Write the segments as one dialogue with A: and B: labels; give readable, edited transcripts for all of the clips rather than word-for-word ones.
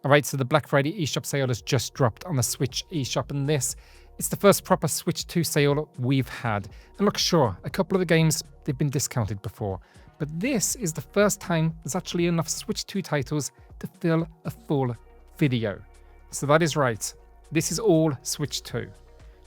A: Alright, so the Black Friday eShop sale has just dropped on the Switch eShop, and this is the first proper Switch 2 sale we've had. And look, sure, a couple of the games, they've been discounted before, but this is the first time there's actually enough Switch 2 titles to fill a full video. So that is right, this is all Switch 2.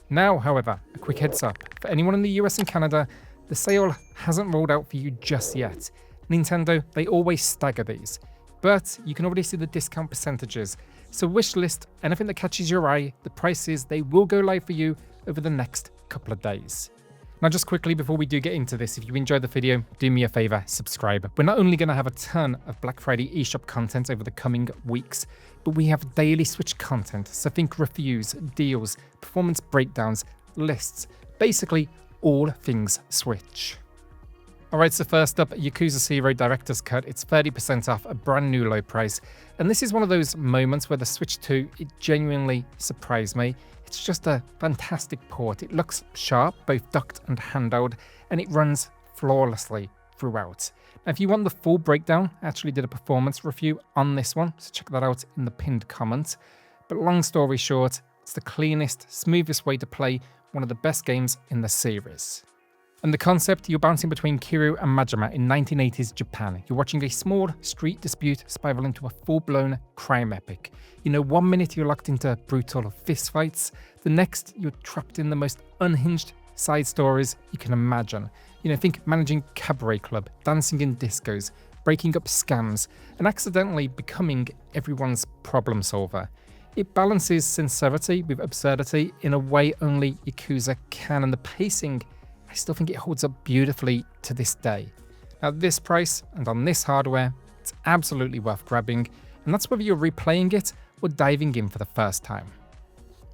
A: Now, however, a quick heads up, for anyone in the US and Canada, the sale hasn't rolled out for you just yet. Nintendo, they always stagger these, but you can already see the discount percentages. So wishlist anything that catches your eye, the prices, they will go live for you over the next couple of days. Now just quickly before we do get into this, if you enjoyed the video, do me a favor, subscribe. We're not only going to have a ton of Black Friday eShop content over the coming weeks, but we have daily Switch content, so think reviews, deals, performance breakdowns, lists, basically all things Switch. Alright, so first up, Yakuza 0 Director's Cut. It's 30% off, a brand new low price. And this is one of those moments where the Switch 2, it genuinely surprised me. It's just a fantastic port. It looks sharp, both docked and handheld, and it runs flawlessly throughout. Now, if you want the full breakdown, I actually did a performance review on this one, so check that out in the pinned comment. But long story short, it's the cleanest, smoothest way to play one of the best games in the series. And the concept, you're bouncing between Kiryu and Majima in 1980s Japan. You're watching a small street dispute spiral into a full-blown crime epic. You know, 1 minute you're locked into brutal fistfights, the next you're trapped in the most unhinged side stories you can imagine. You know, think managing cabaret club, dancing in discos, breaking up scams, and accidentally becoming everyone's problem solver. It balances sincerity with absurdity in a way only Yakuza can, and the pacing, I still think it holds up beautifully to this day. At this price and on this hardware, it's absolutely worth grabbing, and that's whether you're replaying it or diving in for the first time.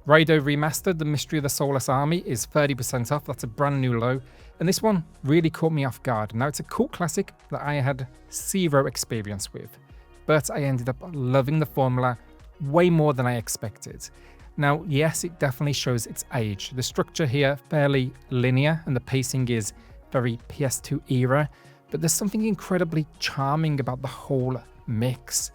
A: RAIDOU Remastered, The Mystery of the Soulless Army, is 30% off. That's a brand new low, and this one really caught me off guard. Now, it's a cult classic that I had zero experience with, but I ended up loving the formula way more than I expected. Now, yes, it definitely shows its age. The structure here fairly linear and the pacing is very PS2 era, but there's something incredibly charming about the whole mix.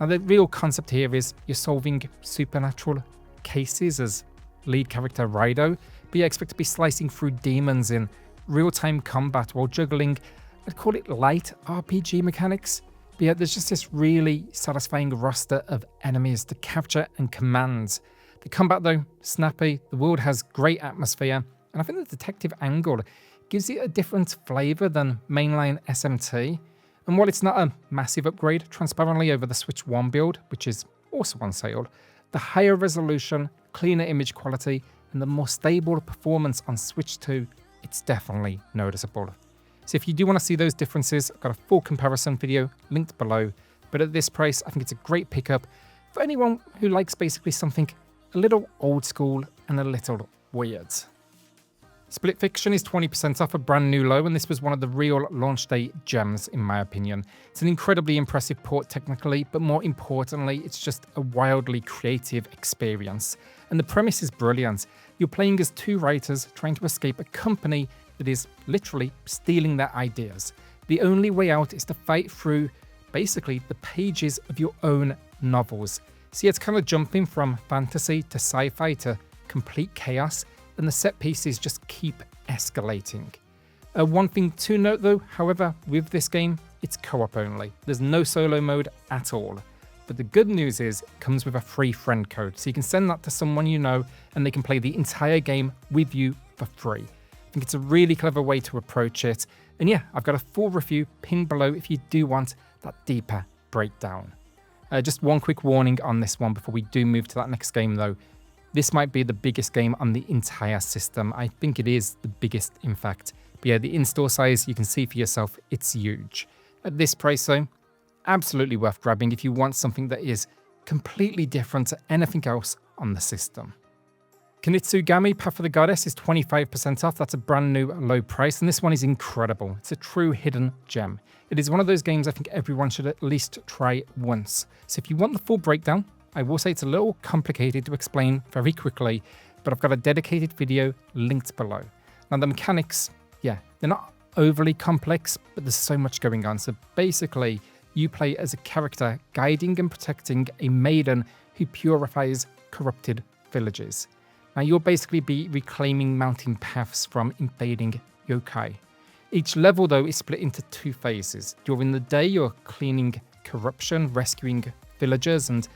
A: Now, the real concept here is you're solving supernatural cases as lead character RAIDOU, but you expect to be slicing through demons in real-time combat while juggling, I'd call it light RPG mechanics. But yeah, there's just this really satisfying roster of enemies to capture and command. The combat, though, snappy, the world has great atmosphere, and I think the detective angle gives it a different flavour than mainline SMT. And while it's not a massive upgrade, transparently over the Switch 1 build, which is also on sale, the higher resolution, cleaner image quality, and the more stable performance on Switch 2, it's definitely noticeable. So if you do want to see those differences, I've got a full comparison video linked below, but at this price, I think it's a great pickup for anyone who likes basically something a little old school and a little weird. Split Fiction is 20% off, a brand new low, and this was one of the real launch day gems in my opinion. It's an incredibly impressive port technically, but more importantly, it's just a wildly creative experience. And the premise is brilliant. You're playing as two writers trying to escape a company that is literally stealing their ideas. The only way out is to fight through basically the pages of your own novels. See, it's kind of jumping from fantasy to sci-fi to complete chaos, and the set pieces just keep escalating. One thing to note though, however, with this game, it's co-op only. There's no solo mode at all. But the good news is it comes with a free friend code, so you can send that to someone you know and they can play the entire game with you for free. I think it's a really clever way to approach it. And yeah, I've got a full review pinned below if you do want that deeper breakdown. Just one quick warning on this one before we do move to that next game though. This might be the biggest game on the entire system. I think it is the biggest, in fact. But yeah, the in-store size, you can see for yourself, it's huge. At this price though, absolutely worth grabbing if you want something that is completely different to anything else on the system. Kunitsu-Gami, Path of the Goddess is 25% off. That's a brand new low price, and this one is incredible. It's a true hidden gem. It is one of those games I think everyone should at least try once. So if you want the full breakdown, I will say it's a little complicated to explain very quickly, but I've got a dedicated video linked below. Now the mechanics, yeah, they're not overly complex, but there's so much going on. So basically, you play as a character guiding and protecting a maiden who purifies corrupted villages. Now you'll basically be reclaiming mountain paths from invading yokai. Each level though is split into 2 phases. During the day you're cleaning corruption, rescuing villagers and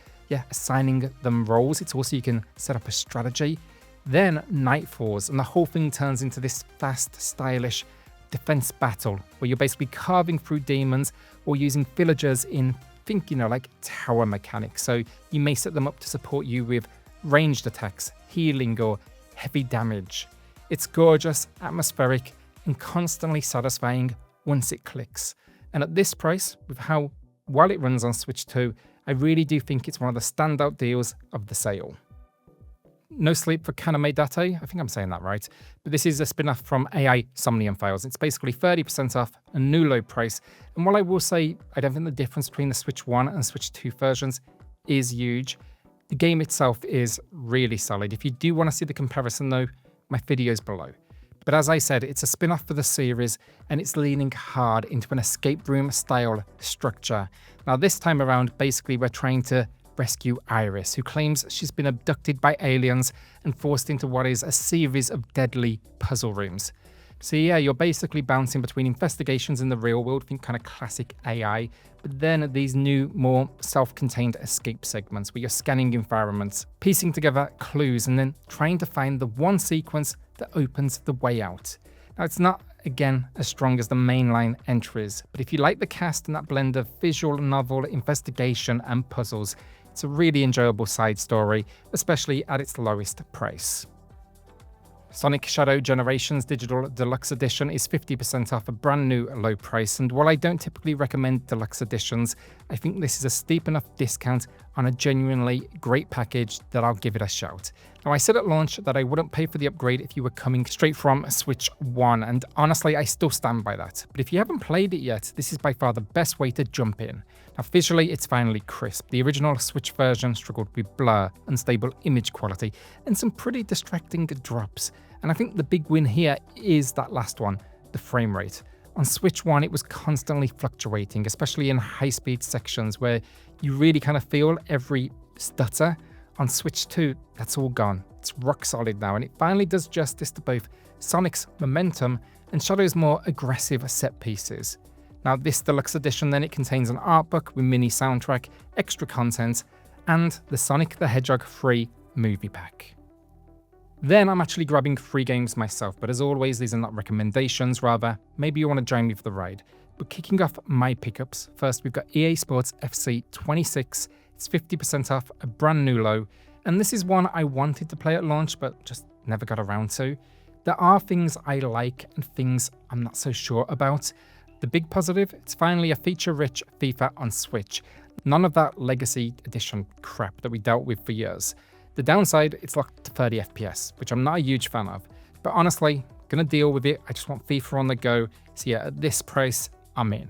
A: assigning them roles. It's also you can set up a strategy. Then night falls and the whole thing turns into this fast, stylish defense battle where you're basically carving through demons or using villagers in, like tower mechanics. So you may set them up to support you with ranged attacks, healing or heavy damage. It's gorgeous, atmospheric and constantly satisfying once it clicks. And at this price, with how well it runs on Switch 2, I really do think it's one of the standout deals of the sale. No sleep for Kaname Date, I think I'm saying that right, but this is a spin-off from AI Somnium files. It's basically 30% off, a new low price, and while I will say I don't think the difference between the Switch 1 and Switch 2 versions is huge, the game itself is really solid. If you do want to see the comparison though, my video's below. But as I said, it's a spin-off for the series and it's leaning hard into an escape room style structure. Now this time around, basically we're trying to rescue Iris, who claims she's been abducted by aliens and forced into what is a series of deadly puzzle rooms. So yeah, you're basically bouncing between investigations in the real world, think kind of classic AI, but then these new, more self-contained escape segments where you're scanning environments, piecing together clues, and then trying to find the one sequence that opens the way out. Now it's not, again, as strong as the mainline entries, but if you like the cast and that blend of visual novel, investigation, and puzzles, it's a really enjoyable side story, especially at its lowest price. Sonic Shadow Generations Digital Deluxe Edition is 50% off a brand new low price, and while I don't typically recommend deluxe editions, I think this is a steep enough discount on a genuinely great package that I'll give it a shout. Now I said at launch that I wouldn't pay for the upgrade if you were coming straight from Switch 1, and honestly I still stand by that. But if you haven't played it yet, this is by far the best way to jump in. Now visually it's finally crisp. The original Switch version struggled with blur, unstable image quality, and some pretty distracting drops. And I think the big win here is that last one, the frame rate. On Switch 1, it was constantly fluctuating, especially in high-speed sections where you really kind of feel every stutter. On Switch 2, that's all gone. It's rock solid now, and it finally does justice to both Sonic's momentum and Shadow's more aggressive set pieces. Now, this deluxe edition then, it contains an art book with mini soundtrack, extra content, and the Sonic the Hedgehog 3 movie pack. Then I'm actually grabbing 3 games myself, but as always, these are not recommendations, rather, maybe you want to join me for the ride. But kicking off my pickups, first we've got EA Sports FC 26, it's 50% off, a brand new low, and this is one I wanted to play at launch, but just never got around to. There are things I like and things I'm not so sure about. The big positive, it's finally a feature-rich FIFA on Switch. None of that Legacy Edition crap that we dealt with for years. The downside, it's locked to 30 FPS, which I'm not a huge fan of. But honestly, gonna deal with it. I just want FIFA on the go. So yeah, at this price, I'm in.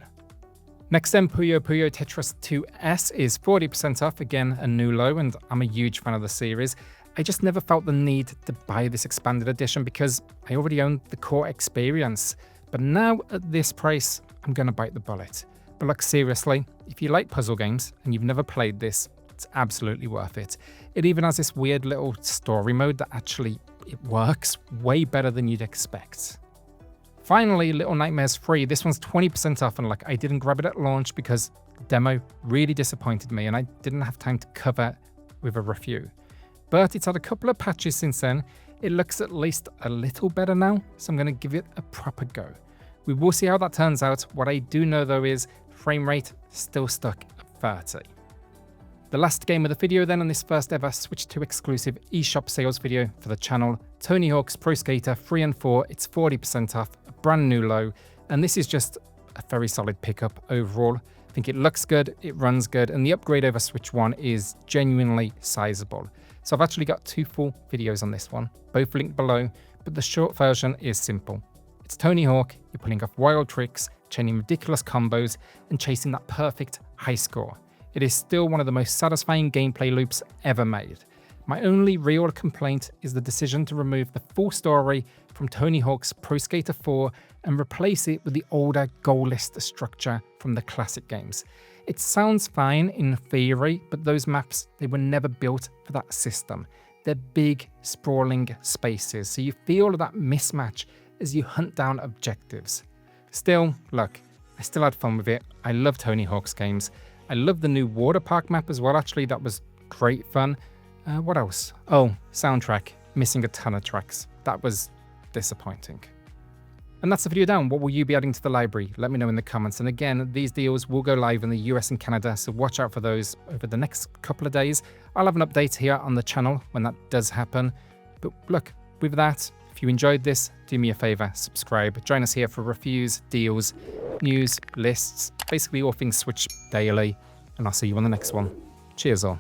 A: Next then, Puyo Tetris 2S is 40% off, again a new low, and I'm a huge fan of the series. I just never felt the need to buy this expanded edition because I already own the core experience. But now at this price, I'm gonna bite the bullet. But look, seriously, if you like puzzle games and you've never played this, it's absolutely worth it. It even has this weird little story mode that actually, it works way better than you'd expect. Finally, Little Nightmares 3, this one's 20% off, and like I didn't grab it at launch because the demo really disappointed me and I didn't have time to cover with a review. But it's had a couple of patches since then. It looks at least a little better now, so I'm gonna give it a proper go. We will see how that turns out. What I do know though is frame rate still stuck at 30. The last game of the video then on this first ever Switch 2 exclusive eShop sales video for the channel, Tony Hawk's Pro Skater 3 and 4, it's 40% off, a brand new low, and this is just a very solid pickup overall. I think it looks good, it runs good, and the upgrade over Switch 1 is genuinely sizable. So I've actually got 2 full videos on this one, both linked below, but the short version is simple. It's Tony Hawk, you're pulling off wild tricks, chaining ridiculous combos, and chasing that perfect high score. It is still one of the most satisfying gameplay loops ever made. My only real complaint is the decision to remove the full story from Tony Hawk's Pro Skater 4 and replace it with the older goal list structure from the classic games. It sounds fine in theory, but those maps, they were never built for that system. They're big, sprawling spaces, so you feel that mismatch as you hunt down objectives. Still, look, I still had fun with it. I love Tony Hawk's games. I love the new water park map as well, actually. That was great fun. What else? Oh, soundtrack. Missing a ton of tracks. That was disappointing. And that's the video down. What will you be adding to the library? Let me know in the comments. And again, these deals will go live in the US and Canada, so watch out for those over the next couple of days. I'll have an update here on the channel when that does happen. But look, with that, if you enjoyed this, do me a favor, subscribe. Join us here for reviews, deals, news, lists, basically all things Switch daily. And I'll see you on the next one. Cheers all.